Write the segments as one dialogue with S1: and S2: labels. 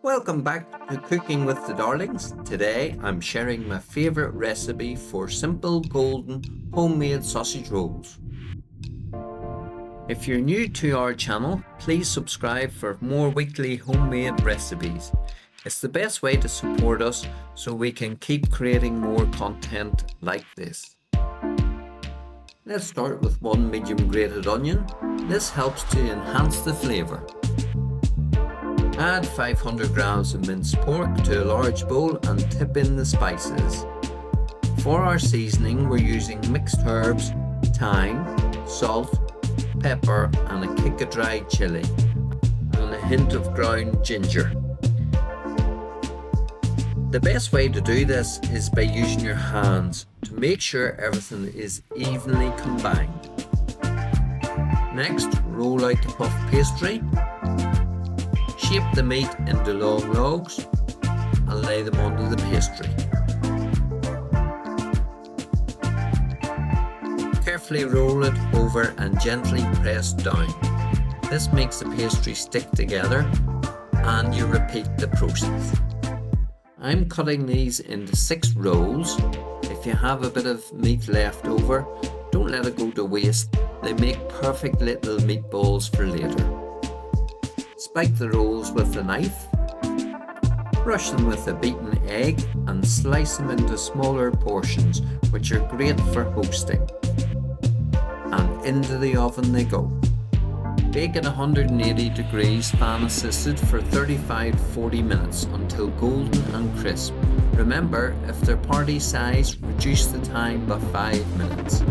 S1: Welcome back to Cooking with the Darlings. Today I'm sharing my favourite recipe for simple golden homemade sausage rolls. If you're new to our channel, please subscribe for more weekly homemade recipes. It's the best way to support us so we can keep creating more content like this. Let's start with one medium grated onion. This helps to enhance the flavour. Add 500 grams of minced pork to a large bowl and tip in the spices. For our seasoning, we're using mixed herbs, thyme, salt, pepper and a kick of dried chilli and a hint of ground ginger. The best way to do this is by using your hands to make sure everything is evenly combined. Next, roll out the puff pastry. Shape the meat into long logs and lay them onto the pastry. Carefully roll it over and gently press down. This makes the pastry stick together and you repeat the process. I'm cutting these into 6 rolls. If you have a bit of meat left over, don't let it go to waste. They make perfect little meatballs for later. Spike the rolls with a knife, brush them with a beaten egg and slice them into smaller portions which are great for hosting. And into the oven they go. Bake at 180 degrees fan assisted for 35-40 minutes until golden and crisp. Remember, if they're party size, reduce the time by 5 minutes.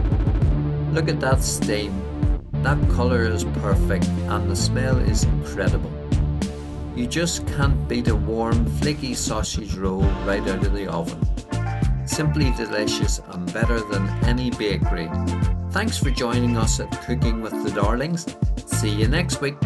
S1: Look at that steam. That colour is perfect and the smell is incredible. You just can't beat a warm, flaky sausage roll right out of the oven. Simply delicious and better than any bakery. Thanks for joining us at Cooking with the Darlings. See you next week.